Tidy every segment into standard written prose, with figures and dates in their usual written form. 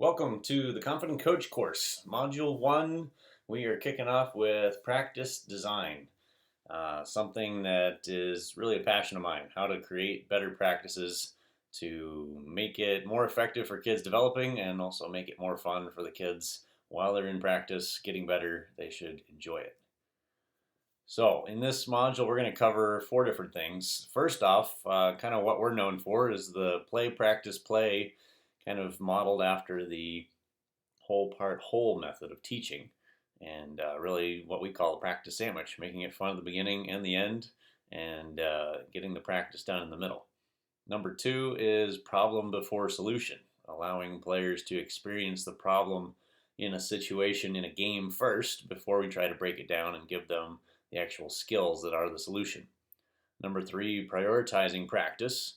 Welcome to the Confident Coach course, Module 1. We are kicking off with practice design, something that is really a passion of mine, how to create better practices to make it more effective for kids developing and also make it more fun for the kids while they're in practice getting better. They should enjoy it. So in this module, we're going to cover 4 different things. First off, kind of what we're known for is the play, practice, play, kind of modeled after the whole part whole method of teaching, and really what we call a practice sandwich, making it fun at the beginning and the end, and getting the practice done in the middle. Number 2 is problem before solution, allowing players to experience the problem in a situation in a game first before we try to break it down and give them the actual skills that are the solution. Number 3, prioritizing practice,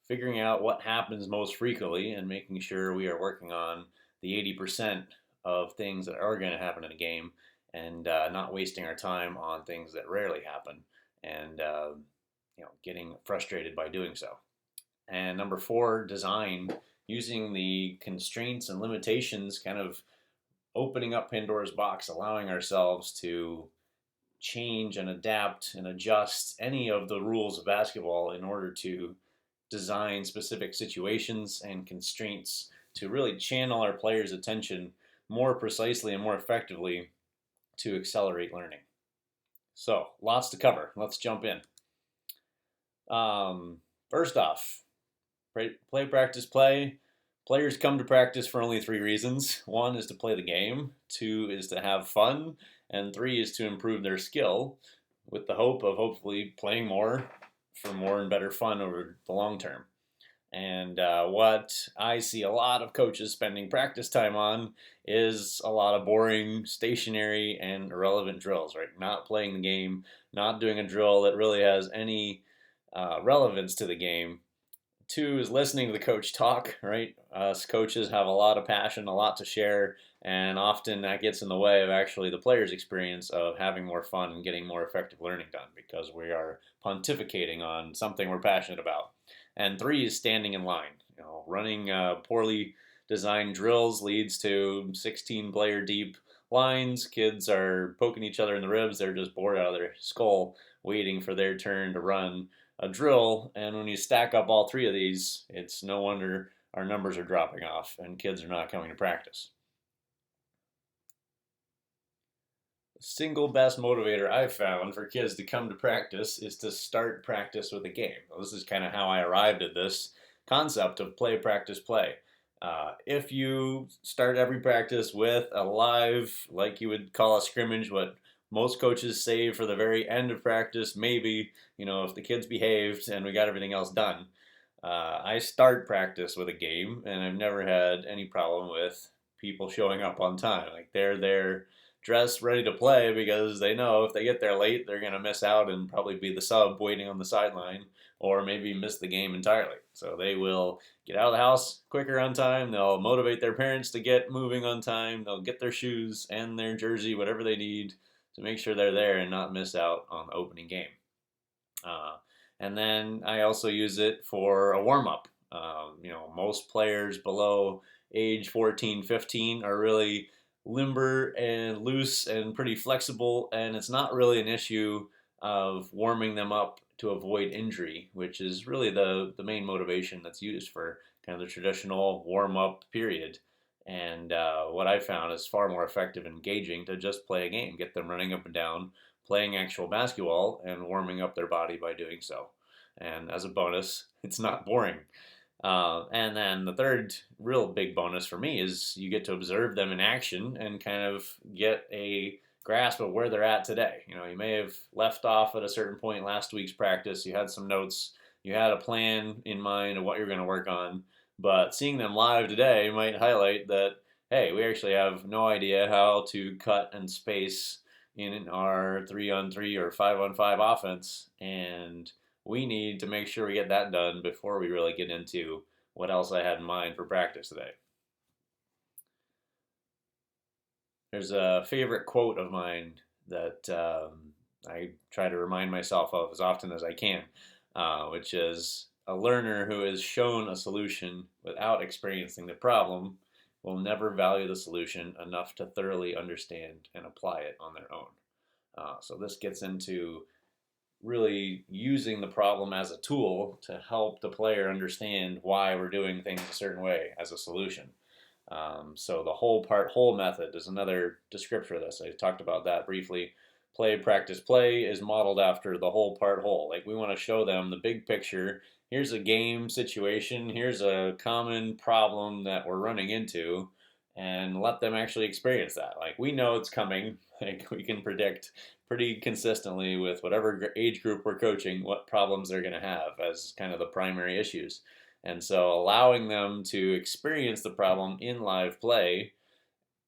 figuring out what happens most frequently and making sure we are working on the 80% of things that are going to happen in a game, and not wasting our time on things that rarely happen, and getting frustrated by doing so. And number 4, design, using the constraints and limitations, kind of opening up Pandora's box, allowing ourselves to change and adapt and adjust any of the rules of basketball in order to design specific situations and constraints to really channel our players' attention more precisely and more effectively to accelerate learning. So, lots to cover. Let's jump in. First off, play, practice, play. Players come to practice for only 3 reasons. 1 is to play the game, 2 is to have fun, and 3 is to improve their skill, with the hope of hopefully playing more for more and better fun over the long term. And what I see a lot of coaches spending practice time on is a lot of boring, stationary, and irrelevant drills, right? Not playing the game, not doing a drill that really has any relevance to the game. 2 is listening to the coach talk, right? Us coaches have a lot of passion, a lot to share, and often that gets in the way of actually the player's experience of having more fun and getting more effective learning done because we are pontificating on something we're passionate about. And 3 is standing in line. Running poorly designed drills leads to 16 player deep lines. Kids are poking each other in the ribs. They're just bored out of their skull waiting for their turn to run a drill. And when you stack up all 3 of these, it's no wonder our numbers are dropping off and kids are not coming to practice. The single best motivator I've found for kids to come to practice is to start practice with a game. Well, this is kind of how I arrived at this concept of play, practice, play. If you start every practice with a live, like you would call a scrimmage, what most coaches save for the very end of practice, maybe, if the kids behaved and we got everything else done. I start practice with a game, and I've never had any problem with people showing up on time. Like they're there dressed, ready to play because they know if they get there late, they're going to miss out and probably be the sub waiting on the sideline or maybe miss the game entirely. So they will get out of the house quicker on time. They'll motivate their parents to get moving on time. They'll get their shoes and their jersey, whatever they need to make sure they're there and not miss out on the opening game. And then I also use it for a warm-up. Most players below age 14, 15 are really limber and loose and pretty flexible, and it's not really an issue of warming them up to avoid injury, which is really the main motivation that's used for kind of the traditional warm-up period. And what I found is far more effective and engaging to just play a game, get them running up and down, playing actual basketball, and warming up their body by doing so. And as a bonus, it's not boring. And then the third real big bonus for me is you get to observe them in action and kind of get a grasp of where they're at today. You may have left off at a certain point last week's practice. You had some notes. You had a plan in mind of what you're going to work on. But seeing them live today might highlight that, hey, we actually have no idea how to cut and space in our 3-on-3 or 5-on-5 offense. And we need to make sure we get that done before we really get into what else I had in mind for practice today. There's a favorite quote of mine that I try to remind myself of as often as I can, which is, a learner who is shown a solution without experiencing the problem will never value the solution enough to thoroughly understand and apply it on their own. So this gets into really using the problem as a tool to help the player understand why we're doing things a certain way as a solution. So the whole part whole method is another descriptor of this. I talked about that briefly. Play, practice, play is modeled after the whole part whole. Like we want to show them the big picture. Here's a game situation. Here's a common problem that we're running into, and let them actually experience that. Like we know it's coming. Like we can predict pretty consistently with whatever age group we're coaching what problems they're going to have as kind of the primary issues. And so allowing them to experience the problem in live play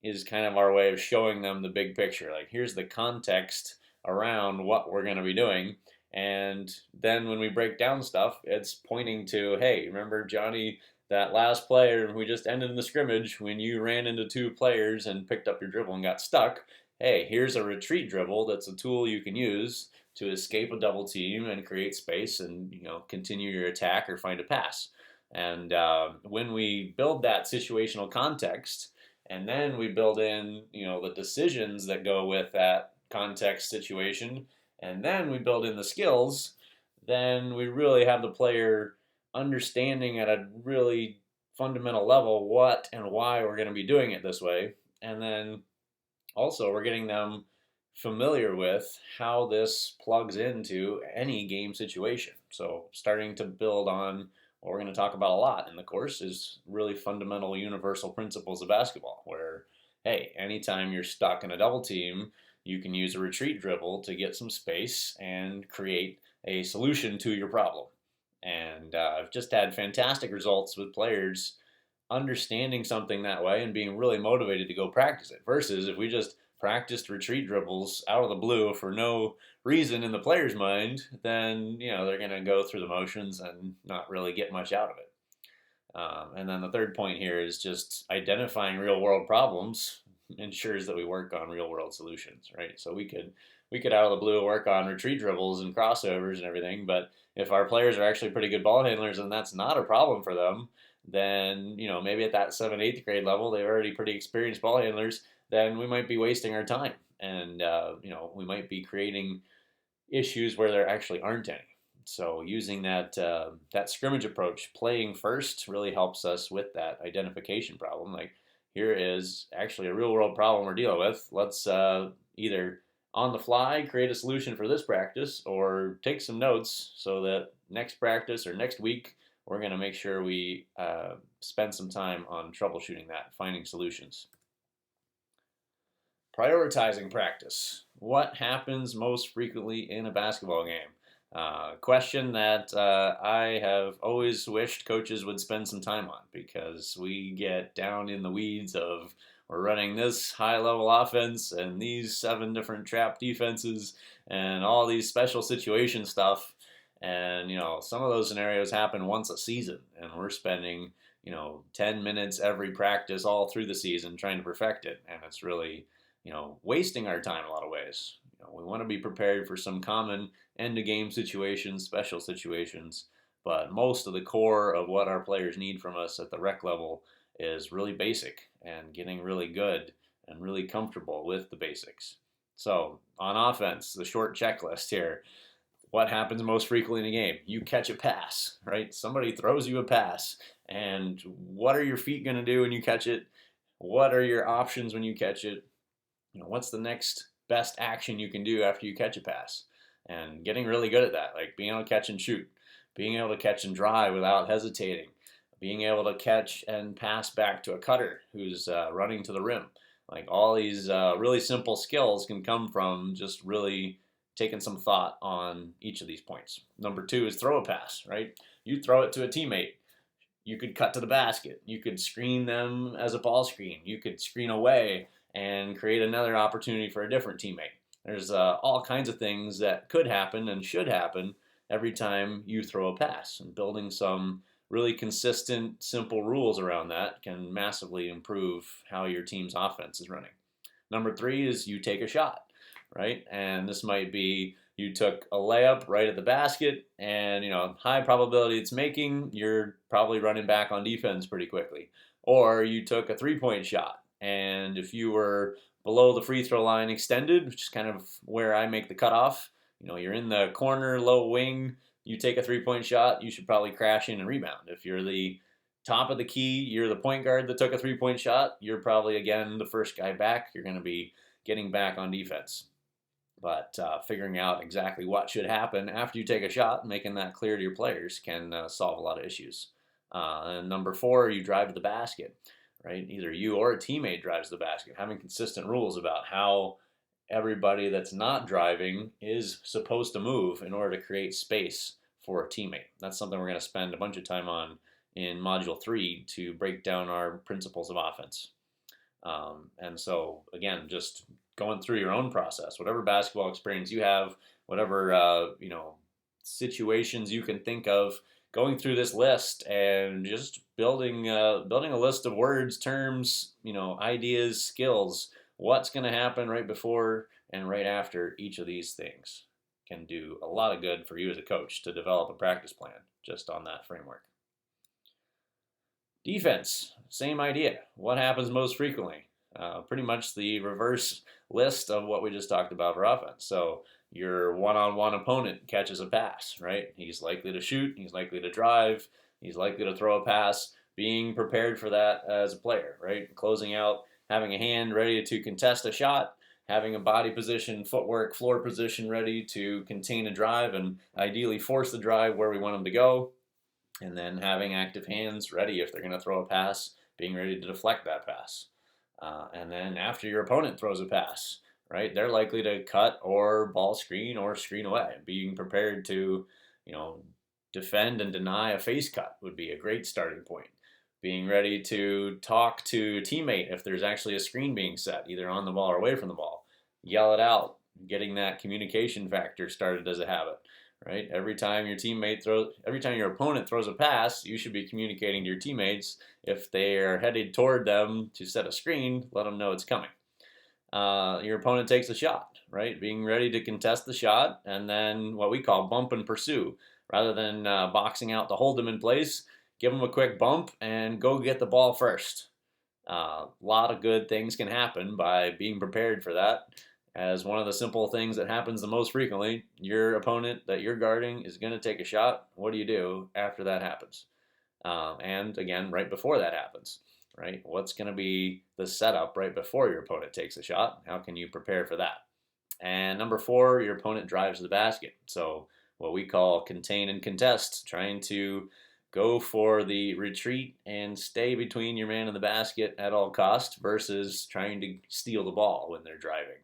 is kind of our way of showing them the big picture. Like, here's the context around what we're going to be doing. And then when we break down stuff, it's pointing to, hey, remember, Johnny, that last player we just ended in the scrimmage when you ran into two players and picked up your dribble and got stuck. Hey, here's a retreat dribble that's a tool you can use to escape a double team and create space and continue your attack or find a pass. And when we build that situational context, and then we build in the decisions that go with that context situation, and then we build in the skills, then we really have the player understanding at a really fundamental level what and why we're going to be doing it this way. And then also we're getting them familiar with how this plugs into any game situation. So starting to build on what we're going to talk about a lot in the course is really fundamental universal principles of basketball, where, hey, anytime you're stuck in a double team, you can use a retreat dribble to get some space and create a solution to your problem. And I've just had fantastic results with players understanding something that way and being really motivated to go practice it, versus if we just practiced retreat dribbles out of the blue for no reason in the player's mind, then they're going to go through the motions and not really get much out of it. And then the third point here is just identifying real world problems ensures that we work on real world solutions, right? So we could out of the blue work on retreat dribbles and crossovers and everything, but if our players are actually pretty good ball handlers and that's not a problem for them, then maybe at that 7th, 8th grade level they're already pretty experienced ball handlers. Then we might be wasting our time, and we might be creating issues where there actually aren't any. So using that scrimmage approach, playing first, really helps us with that identification problem. Like, here is actually a real world problem we're dealing with. Let's either on the fly create a solution for this practice, or take some notes so that next practice or next week we're going to make sure we spend some time on troubleshooting that, finding solutions. Prioritizing practice. What happens most frequently in a basketball game? Question that I have always wished coaches would spend some time on, because we get down in the weeds of, we're running this high-level offense and these 7 different trap defenses and all these special situation stuff. And some of those scenarios happen once a season, and we're spending 10 minutes every practice all through the season trying to perfect it, and it's really wasting our time in a lot of ways. We want to be prepared for some common end-of-game situations, special situations, but most of the core of what our players need from us at the rec level is really basic, and getting really good and really comfortable with the basics. So on offense, the short checklist here. What happens most frequently in a game? You catch a pass, right? Somebody throws you a pass, and what are your feet going to do when you catch it? What are your options when you catch it? What's the next best action you can do after you catch a pass? And getting really good at that, like being able to catch and shoot, being able to catch and drive without hesitating, being able to catch and pass back to a cutter who's running to the rim. Like, all these really simple skills can come from just really taking some thought on each of these points. Number 2 is throw a pass, right? You throw it to a teammate. You could cut to the basket. You could screen them as a ball screen. You could screen away and create another opportunity for a different teammate. There's all kinds of things that could happen and should happen every time you throw a pass, and building some really consistent, simple rules around that can massively improve how your team's offense is running. Number 3 is you take a shot, right? And this might be you took a layup right at the basket, and high probability it's making, you're probably running back on defense pretty quickly. or you took a 3-point shot. And if you were below the free throw line extended, which is kind of where I make the cutoff, you're in the corner, low wing, you take a 3-point shot, you should probably crash in and rebound. If you're the top of the key, you're the point guard that took a 3-point shot, you're probably, again, the first guy back. You're going to be getting back on defense. But figuring out exactly what should happen after you take a shot, making that clear to your players, can solve a lot of issues. And number 4, you drive to the basket, right? Either you or a teammate drives the basket. Having consistent rules about how everybody that's not driving is supposed to move in order to create space for a teammate. That's something we're going to spend a bunch of time on in Module 3 to break down our principles of offense. And so, again, just going through your own process, whatever basketball experience you have, whatever situations you can think of, going through this list and just building a list of words, terms, ideas, skills. What's going to happen right before and right after each of these things can do a lot of good for you as a coach to develop a practice plan just on that framework. Defense, same idea. What happens most frequently? Pretty much the reverse list of what we just talked about for offense. So your one-on-one opponent catches a pass, right? He's likely to shoot, he's likely to drive, he's likely to throw a pass. Being prepared for that as a player, right? Closing out, having a hand ready to contest a shot, having a body position, footwork, floor position ready to contain a drive and ideally force the drive where we want them to go. And then having active hands ready if they're going to throw a pass, being ready to deflect that pass. And then after your opponent throws a pass, right, they're likely to cut or ball screen or screen away. Being prepared to, defend and deny a face cut would be a great starting point. Being ready to talk to a teammate if there's actually a screen being set, either on the ball or away from the ball. Yell it out, getting that communication factor started as a habit. Right? Every time your opponent throws a pass, you should be communicating to your teammates. If they are headed toward them to set a screen, let them know it's coming. Your opponent takes a shot, right? Being ready to contest the shot, and then what we call bump and pursue. Rather than boxing out to hold them in place, give them a quick bump and go get the ball first. A lot of good things can happen by being prepared for that. As one of the simple things that happens the most frequently, your opponent that you're guarding is going to take a shot. What do you do after that happens? And again, right before that happens, right? What's going to be the setup right before your opponent takes a shot? How can you prepare for that? And number 4, your opponent drives the basket. So what we call contain and contest, trying to go for the retreat and stay between your man and the basket at all costs versus trying to steal the ball when they're driving.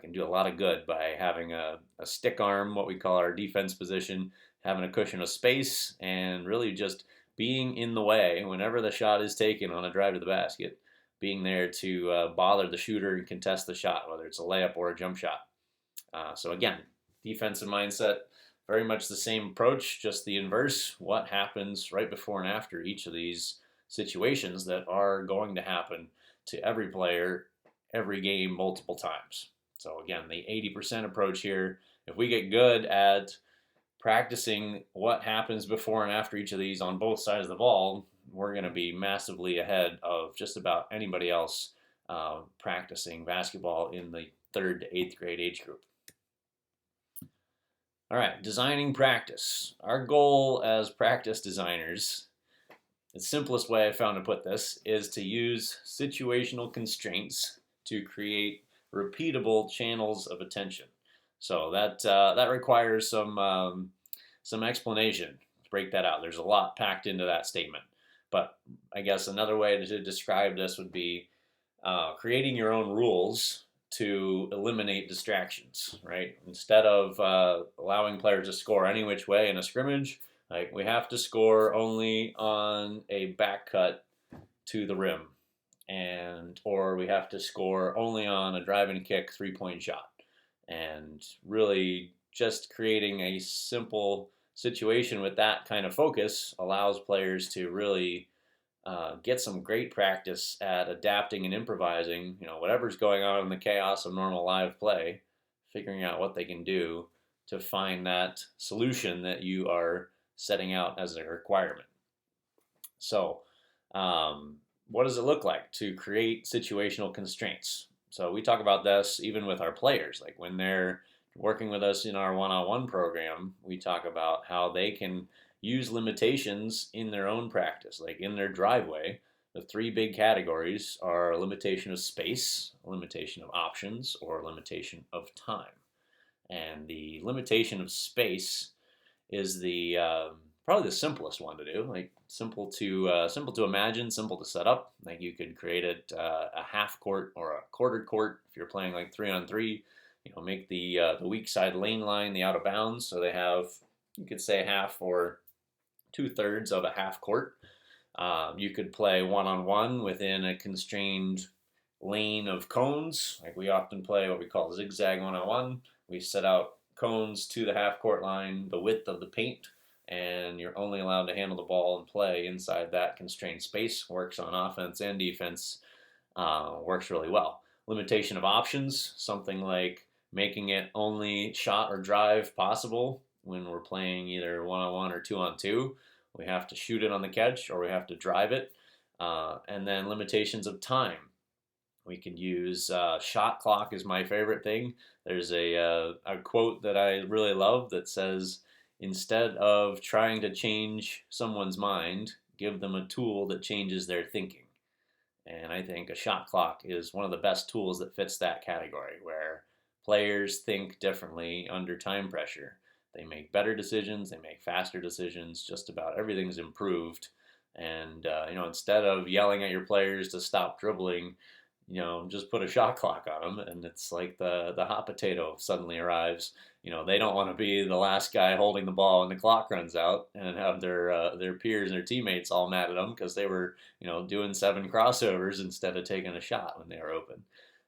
Can do a lot of good by having a stick arm, what we call our defense position, having a cushion of space, and really just being in the way whenever the shot is taken on a drive to the basket, being there to bother the shooter and contest the shot, whether it's a layup or a jump shot. So again, defensive mindset, very much the same approach, just the inverse. What happens right before and after each of these situations that are going to happen to every player, every game, multiple times. So again, the 80% approach here, if we get good at practicing what happens before and after each of these on both sides of the ball, we're going to be massively ahead of just about anybody else practicing basketball in the 3rd to 8th grade age group. All right, designing practice. Our goal as practice designers, the simplest way I found to put this, is to use situational constraints to create repeatable channels of attention. So that requires some explanation. Let's break that out. There's a lot packed into that statement. But I guess another way to describe this would be creating your own rules to eliminate distractions, right? Instead of allowing players to score any which way in a scrimmage, like we have to score only on a back cut to the rim, or we have to score only on a drive and kick 3-point shot. And really just creating a simple situation with that kind of focus allows players to really get some great practice at adapting and improvising, whatever's going on in the chaos of normal live play, figuring out what they can do to find that solution that you are setting out as a requirement. So what does it look like to create situational constraints? So we talk about this even with our players, like when they're working with us in our one-on-one program, we talk about how they can use limitations in their own practice, like in their driveway. The three big categories are a limitation of space, a limitation of options, or a limitation of time. And the limitation of space is the probably the simplest one to do. Like simple to imagine, simple to set up. Like you could create it a half court or a quarter court if you're playing like 3-on-3. You know, make the weak side lane line the out of bounds, so they have, you could say, half or 2/3 of a half court. You could play one-on-one within a constrained lane of cones. Like we often play what we call zigzag one-on-one. We set out cones to the half court line, the width of the paint, and you're only allowed to handle the ball and play inside that constrained space. Works on offense and defense. Works really well. Limitation of options, something like making it only shot or drive possible when we're playing either one-on-one or two-on-two. We have to shoot it on the catch or we have to drive it. And then limitations of time. We can use shot clock is my favorite thing. There's a quote that I really love that says, instead of trying to change someone's mind, give them a tool that changes their thinking. And I think a shot clock is one of the best tools that fits that category, where players think differently under time pressure. They make better decisions, they make faster decisions, just about everything's improved. And, instead of yelling at your players to stop dribbling, just put a shot clock on them, and it's like the hot potato suddenly arrives. They don't want to be the last guy holding the ball when the clock runs out and have their peers and their teammates all mad at them because they were, doing 7 crossovers instead of taking a shot when they were open,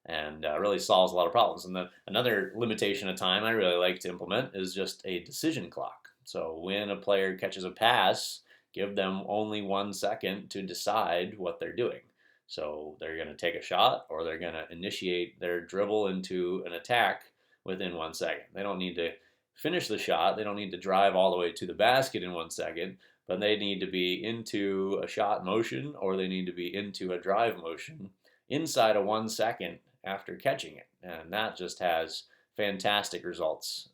and really solves a lot of problems. And then another limitation of time I really like to implement is just a decision clock. So when a player catches a pass, give them only 1 second to decide what they're doing. So they're going to take a shot or they're going to initiate their dribble into an attack within 1 second. They don't need to finish the shot. They don't need to drive all the way to the basket in 1 second, but they need to be into a shot motion or they need to be into a drive motion inside of 1 second after catching it. And that just has fantastic results.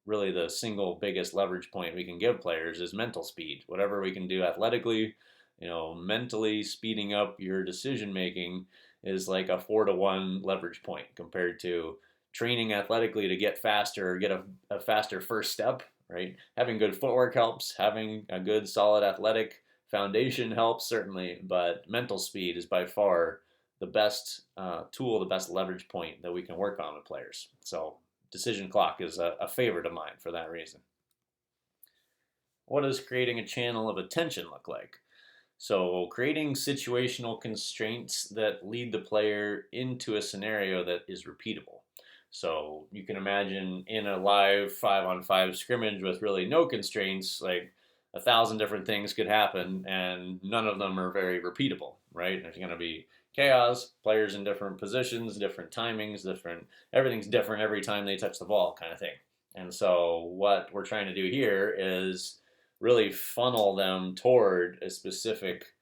Really the single biggest leverage point we can give players is mental speed. Whatever we can do athletically, mentally speeding up your decision making is like a 4-to-1 leverage point compared to training athletically to get faster or get a faster first step, right? Having good footwork helps, having a good solid athletic foundation helps certainly, but mental speed is by far the best tool, the best leverage point that we can work on with players. So decision clock is a favorite of mine for that reason. What does creating a channel of attention look like? So creating situational constraints that lead the player into a scenario that is repeatable. So you can imagine in a live 5-on-5 scrimmage with really no constraints, like 1,000 different things could happen and none of them are very repeatable, right? There's going to be chaos, players in different positions, different timings, everything's different every time they touch the ball kind of thing. And so what we're trying to do here is really funnel them toward a specific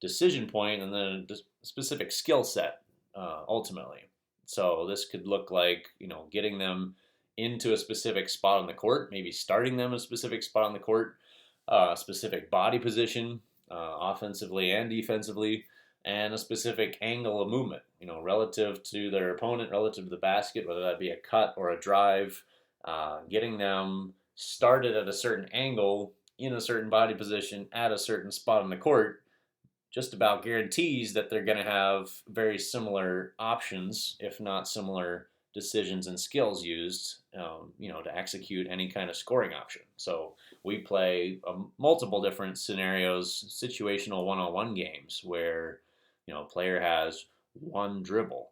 decision point and then a specific skill set ultimately. So this could look like, getting them into a specific spot on the court, maybe starting them a specific spot on the court, a specific body position, offensively and defensively, and a specific angle of movement, relative to their opponent, relative to the basket, whether that be a cut or a drive, getting them started at a certain angle in a certain body position at a certain spot on the court just about guarantees that they're going to have very similar options, if not similar decisions and skills used, to execute any kind of scoring option. So we play multiple different scenarios, situational one-on-one games where, a player has one dribble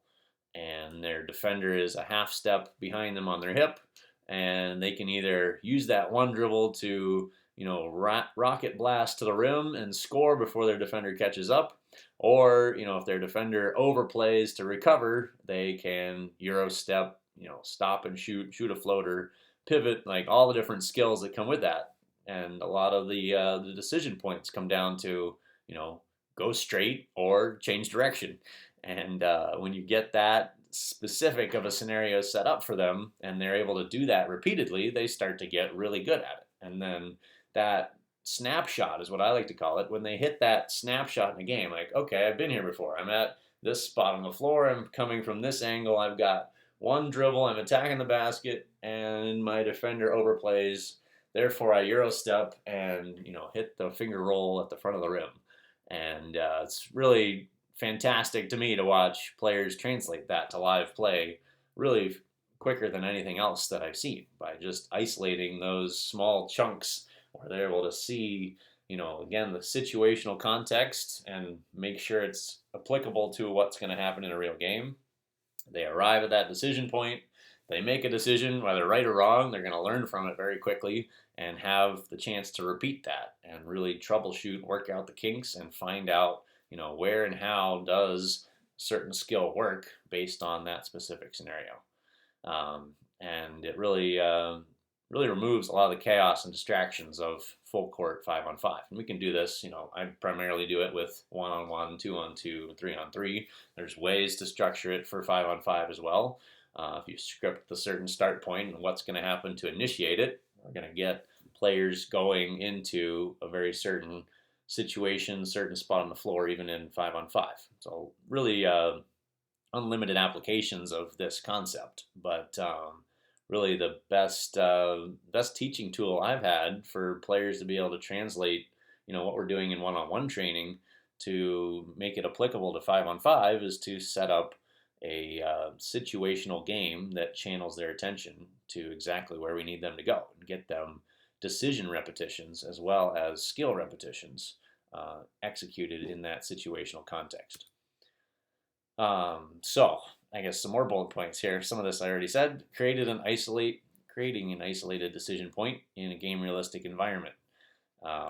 and their defender is a half step behind them on their hip, and they can either use that one dribble to rocket blast to the rim and score before their defender catches up. Or, if their defender overplays to recover, they can Euro step, stop and shoot a floater, pivot, like all the different skills that come with that. And a lot of the decision points come down to, go straight or change direction. And when you get that specific of a scenario set up for them and they're able to do that repeatedly, they start to get really good at it. And then that snapshot is what I like to call it. When they hit that snapshot in a game, like, okay, I've been here before. I'm at this spot on the floor. I'm coming from this angle. I've got one dribble. I'm attacking the basket, and my defender overplays. Therefore, I Euro step and hit the finger roll at the front of the rim. And it's really fantastic to me to watch players translate that to live play really quicker than anything else that I've seen by just isolating those small chunks where they're able to see, again, the situational context and make sure it's applicable to what's going to happen in a real game. They arrive at that decision point. They make a decision, whether right or wrong. They're going to learn from it very quickly and have the chance to repeat that and really troubleshoot, work out the kinks, and find out, where and how does certain skill work based on that specific scenario. And it really removes a lot of the chaos and distractions of full court 5-on-5. And we can do this, I primarily do it with 1-on-1, 2-on-2, 3-on-3. There's ways to structure it for 5-on-5 as well. If you script the certain start point and what's going to happen to initiate it, we're going to get players going into a very certain situation, certain spot on the floor, even in 5-on-5. So really unlimited applications of this concept. But really the best teaching tool I've had for players to be able to translate, what we're doing in 1-on-1 training to make it applicable to 5-on-5 is to set up a situational game that channels their attention to exactly where we need them to go and get them decision repetitions as well as skill repetitions executed in that situational context. So I guess some more bullet points here. Some of this I already said. Creating an isolated decision point in a game realistic environment.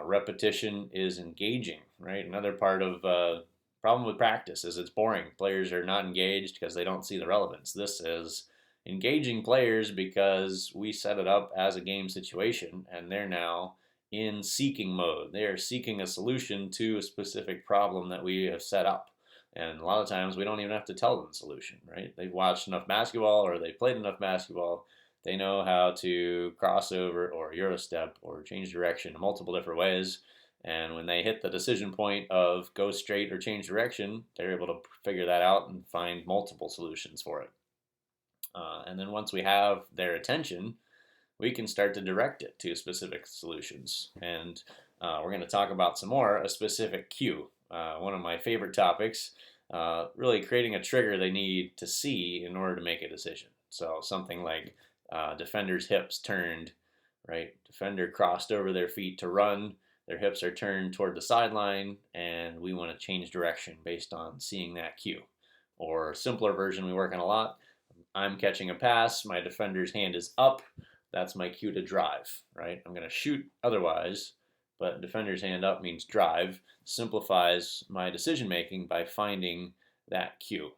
Repetition is engaging, right? Another part of problem with practice is it's boring. Players are not engaged because they don't see the relevance. This is engaging players because we set it up as a game situation and they're now in seeking mode. They are seeking a solution to a specific problem that we have set up. And a lot of times we don't even have to tell them the solution, right? They've watched enough basketball or they played enough basketball. They know how to cross over or Euro step or change direction in multiple different ways. And when they hit the decision point of go straight or change direction, they're able to figure that out and find multiple solutions for it. And then once we have their attention, we can start to direct it to specific solutions. And we're going to talk about some more, a specific cue. One of my favorite topics, really creating a trigger they need to see in order to make a decision. So something like defender's hips turned, right? Defender crossed over their feet to run. Their hips are turned toward the sideline, and we want to change direction based on seeing that cue. Or a simpler version we work on a lot. I'm catching a pass. My defender's hand is up. That's my cue to drive, right? I'm going to shoot otherwise, but defender's hand up means drive. Simplifies my decision making by finding that cue.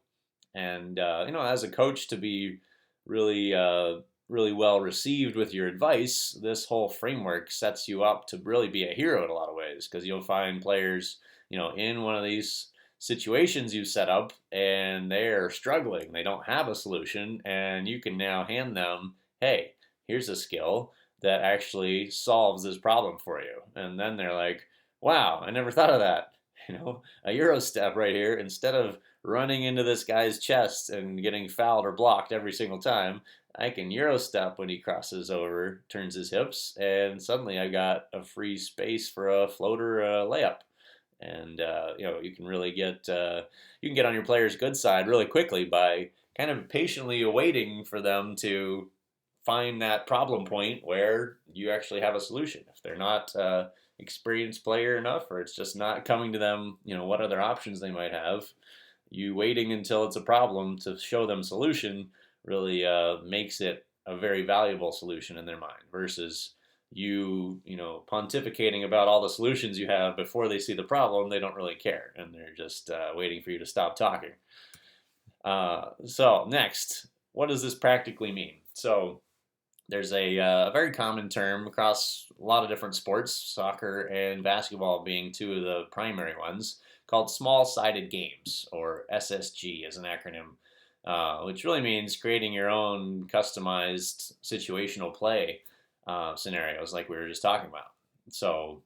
And as a coach, to be really well received with your advice, this whole framework sets you up to really be a hero in a lot of ways, because you'll find players, in one of these situations you set up and they're struggling. They don't have a solution, and you can now hand them, hey, here's a skill that actually solves this problem for you. And then they're like, wow, I never thought of that. A Euro step right here, instead of running into this guy's chest and getting fouled or blocked every single time, I can Euro step when he crosses over, turns his hips, and suddenly I got a free space for a floater layup. And you can really get on your player's good side really quickly by kind of patiently waiting for them to find that problem point where you actually have a solution. If they're not experienced player enough, or it's just not coming to them, what other options they might have, you waiting until it's a problem to show them solution really makes it a very valuable solution in their mind, versus you pontificating about all the solutions you have before they see the problem. They don't really care, and they're just waiting for you to stop talking. So next, what does this practically mean? So there's a very common term across a lot of different sports, soccer and basketball being two of the primary ones, called small-sided games, or SSG as an acronym, which really means creating your own customized situational play scenarios like we were just talking about. So,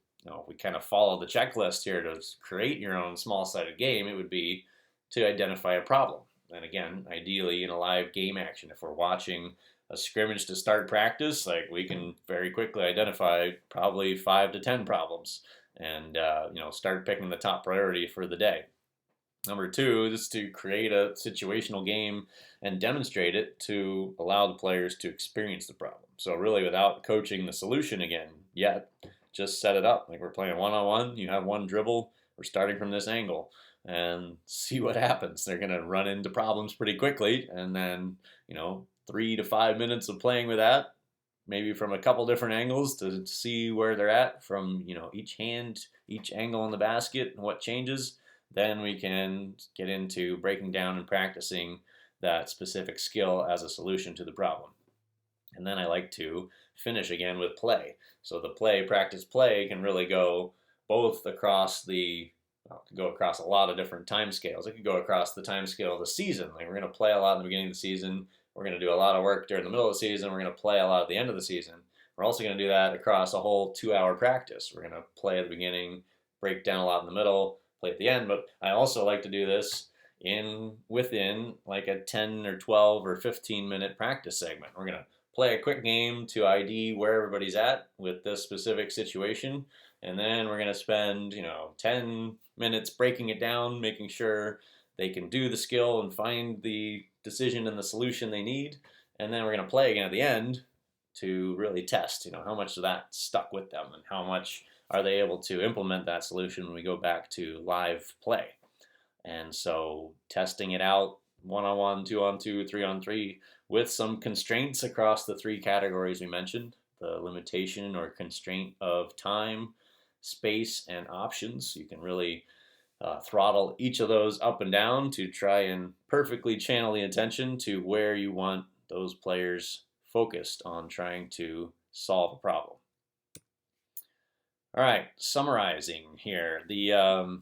we kind of follow the checklist here to create your own small-sided game. It would be to identify a problem. And again, ideally in a live game action, if we're watching a scrimmage to start practice, like we can very quickly identify probably 5 to 10 problems and start picking the top priority for the day. Number two is to create a situational game and demonstrate it to allow the players to experience the problem. So really, without coaching the solution again yet, just set it up. Like we're playing one-on-one, you have one dribble, we're starting from this angle, and see what happens. They're going to run into problems pretty quickly, and then, 3 to 5 minutes of playing with that, maybe from a couple different angles to see where they're at from, each hand, each angle in the basket and what changes. Then we can get into breaking down and practicing that specific skill as a solution to the problem. And then I like to finish again with play. So the play, practice, play can really go both across go across a lot of different time scales. It could go across the time scale of the season. Like we're going to play a lot in the beginning of the season. We're going to do a lot of work during the middle of the season. We're going to play a lot at the end of the season. We're also going to do that across a whole 2-hour practice. We're going to play at the beginning, break down a lot in the middle, play at the end. But I also like to do this within like a 10 or 12 or 15-minute practice segment. We're going to play a quick game to ID where everybody's at with this specific situation. And then we're going to spend, 10 minutes breaking it down, making sure they can do the skill and find the decision and the solution they need. And then we're going to play again at the end to really test, how much of that stuck with them and how much are they able to implement that solution when we go back to live play. And so testing it out 1-on-1, 2-on-2, 3-on-3 with some constraints across the 3 categories we mentioned, the limitation or constraint of time, space, and options. You can really throttle each of those up and down to try and perfectly channel the attention to where you want those players focused on trying to solve a problem. All right, summarizing here, the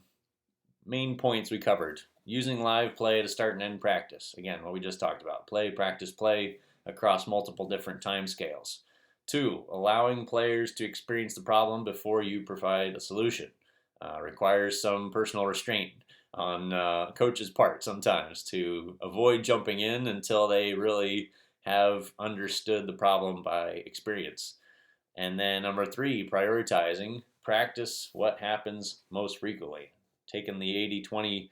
main points we covered. Using live play to start and end practice. Again, what we just talked about. Play, practice, play across multiple different time scales. 2, allowing players to experience the problem before you provide a solution. Requires some personal restraint on coach's part sometimes to avoid jumping in until they really have understood the problem by experience. And then number 3, prioritizing. Practice what happens most frequently. Taking the 80-20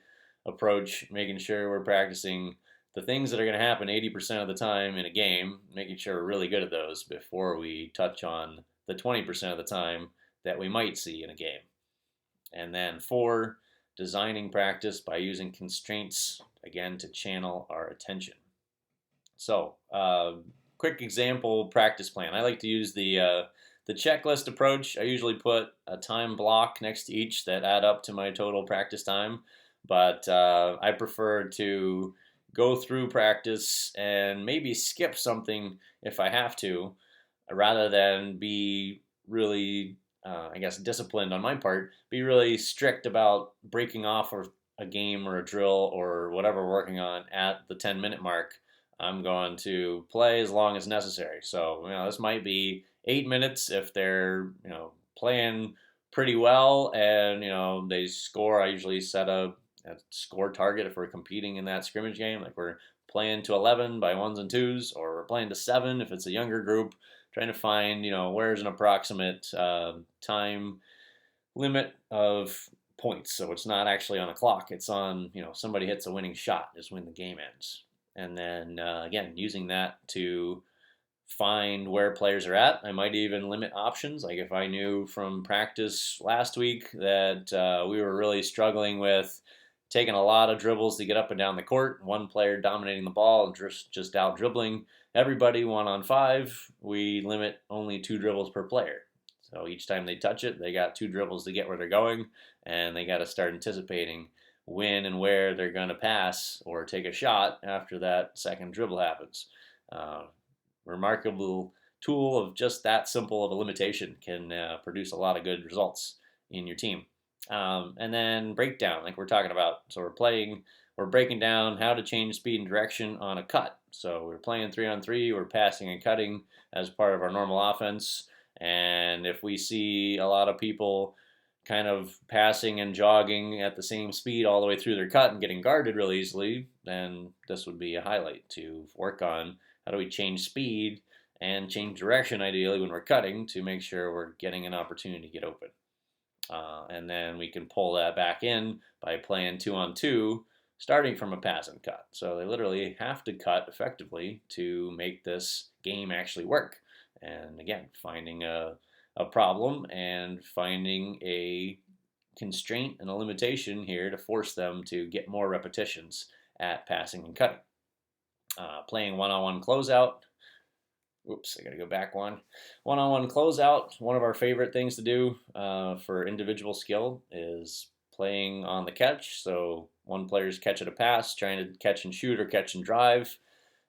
approach, making sure we're practicing the things that are going to happen 80% of the time in a game, making sure we're really good at those before we touch on the 20% of the time that we might see in a game. And then 4, designing practice by using constraints, again, to channel our attention. So, quick example practice plan. I like to use the checklist approach. I usually put a time block next to each that add up to my total practice time, but I prefer to go through practice and maybe skip something if I have to, rather than be really, disciplined on my part, be really strict about breaking off a game or a drill or whatever we're working on at the 10-minute mark. I'm going to play as long as necessary. So, this might be 8 minutes if they're, playing pretty well and, they score. I usually set a score target if we're competing in that scrimmage game. Like we're playing to 11 by 1s and 2s, or we're playing to 7 if it's a younger group, trying to find, where's an approximate time limit of points. So it's not actually on a clock. It's on, somebody hits a winning shot is when the game ends. And then, again, using that to find where players are at. I might even limit options. Like if I knew from practice last week that we were really struggling with taking a lot of dribbles to get up and down the court, one player dominating the ball and just out dribbling everybody 1-on-5, we limit only 2 dribbles per player. So each time they touch it, they got 2 dribbles to get where they're going, and they got to start anticipating when and where they're going to pass or take a shot after that second dribble happens. Remarkable tool of just that simple of a limitation can produce a lot of good results in your team. And then breakdown, like we're talking about. So we're breaking down how to change speed and direction on a cut. So we're playing 3-on-3, we're passing and cutting as part of our normal offense. And if we see a lot of people kind of passing and jogging at the same speed all the way through their cut and getting guarded really easily, then this would be a highlight to work on. How do we change speed and change direction ideally when we're cutting to make sure we're getting an opportunity to get open? And then we can pull that back in by playing 2-on-2, starting from a pass and cut. So they literally have to cut effectively to make this game actually work. And again, finding a problem and finding a constraint and a limitation here to force them to get more repetitions at passing and cutting. Playing one-on-one closeout. Oops, I gotta go back one. One-on-one closeout. One of our favorite things to do for individual skill is playing on the catch. So one player's catching a pass, trying to catch and shoot or catch and drive.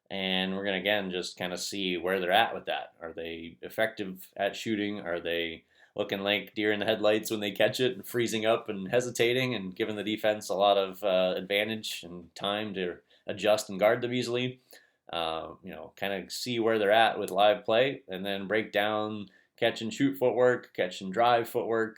And we're gonna again just kind of see where they're at with that. Are they effective at shooting? Are they looking like deer in the headlights when they catch it and freezing up and hesitating and giving the defense a lot of advantage and time to adjust and guard them easily? Kind of see where they're at with live play, and then break down catch and shoot footwork, catch and drive footwork.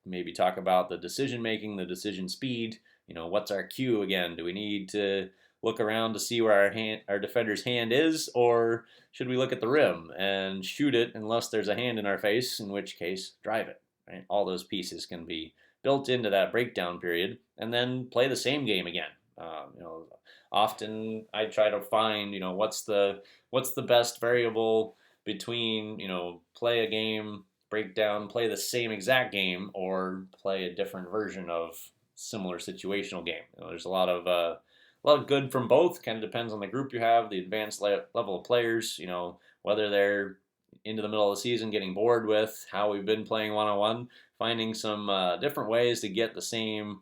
Maybe talk about the decision making, the decision speed. What's our cue again? Do we need to look around to see where our defender's hand is, or should we look at the rim and shoot it unless there's a hand in our face, in which case drive it? Right? All those pieces can be built into that breakdown period, and then play the same game again. Often I try to find, what's the best variable between, play a game, break down, play the same exact game, or play a different version of similar situational game. There's a lot of good from both. Kind of depends on the group you have, the advanced level of players. Whether they're into the middle of the season, getting bored with how we've been playing one-on-one, finding some different ways to get the same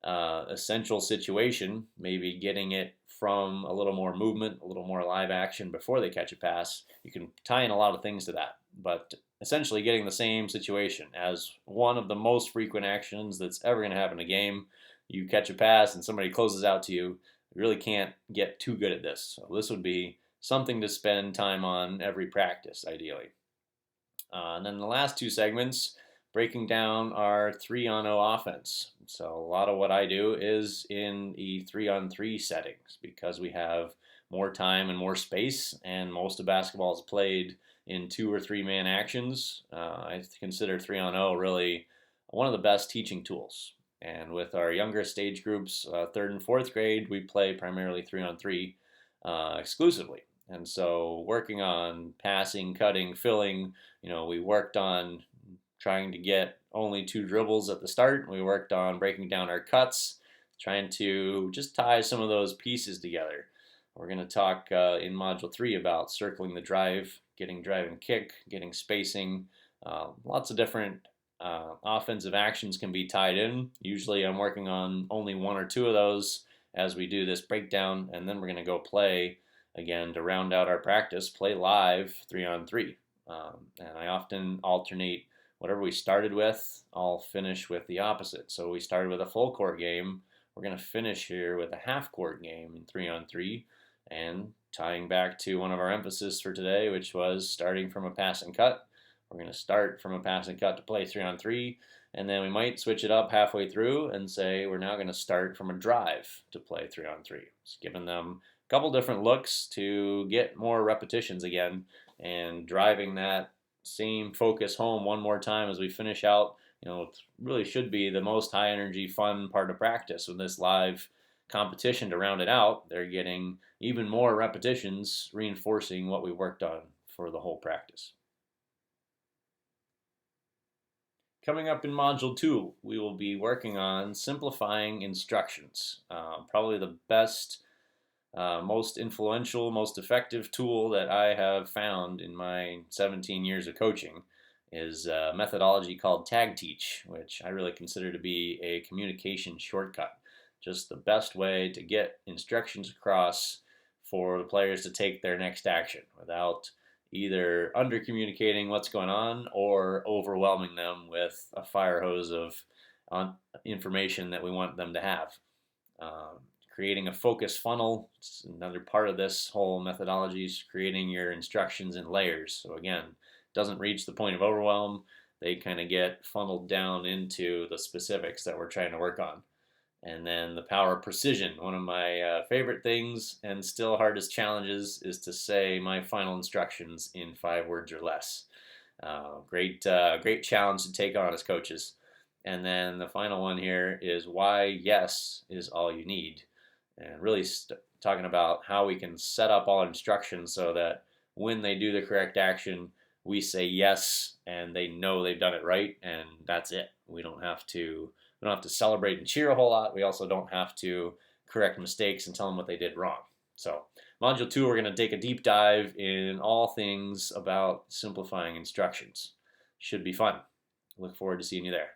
essential situation, maybe getting it from a little more movement, a little more live action before they catch a pass. You can tie in a lot of things to that, but essentially getting the same situation as one of the most frequent actions that's ever going to happen in a game. You catch a pass and somebody closes out to you. You really can't get too good at this. So this would be something to spend time on every practice, ideally. And then the last two segments, breaking down our 3-on-0 offense. So a lot of what I do is in the 3-on-3 settings because we have more time and more space, and most of basketball is played in 2 or 3 man actions. I consider 3-on-0 really one of the best teaching tools. And with our younger stage groups, 3rd and 4th grade, we play primarily 3-on-3 exclusively. And so working on passing, cutting, filling, we worked on trying to get only 2 dribbles at the start. We worked on breaking down our cuts, trying to just tie some of those pieces together. We're going to talk in Module 3 about circling the drive, getting drive and kick, getting spacing. Lots of different offensive actions can be tied in. Usually I'm working on only 1 or 2 of those as we do this breakdown, and then we're going to go play again to round out our practice, play live 3-on-3. And I often alternate whatever we started with, I'll finish with the opposite. So we started with a full court game. We're going to finish here with a half court game in 3-on-3, and tying back to one of our emphasis for today, which was starting from a pass and cut. We're going to start from a pass and cut to play 3-on-3, and then we might switch it up halfway through and say we're now going to start from a drive to play 3-on-3. It's giving them a couple different looks to get more repetitions again and driving that same focus home one more time as we finish out. It really should be the most high energy, fun part of practice with this live competition to round it out. They're getting even more repetitions, reinforcing what we worked on for the whole practice. Coming up in Module 2, we will be working on simplifying instructions. Probably the best, most influential, most effective tool that I have found in my 17 years of coaching is a methodology called Tag Teach, which I really consider to be a communication shortcut. Just the best way to get instructions across for the players to take their next action without either under communicating what's going on or overwhelming them with a fire hose of on information that we want them to have. Um, Creating a focus funnel, it's another part of this whole methodology, is creating your instructions in layers. So again, doesn't reach the point of overwhelm. They kind of get funneled down into the specifics that we're trying to work on. And then the power of precision. One of my favorite things and still hardest challenges is to say my final instructions in 5 words or less. Great challenge to take on as coaches. And then the final one here is why yes is all you need. And really talking about how we can set up all instructions so that when they do the correct action, we say yes and they know they've done it right, and that's it. We don't have to celebrate and cheer a whole lot. We also don't have to correct mistakes and tell them what they did wrong. So Module 2, we're going to take a deep dive in all things about simplifying instructions. Should be fun. Look forward to seeing you there.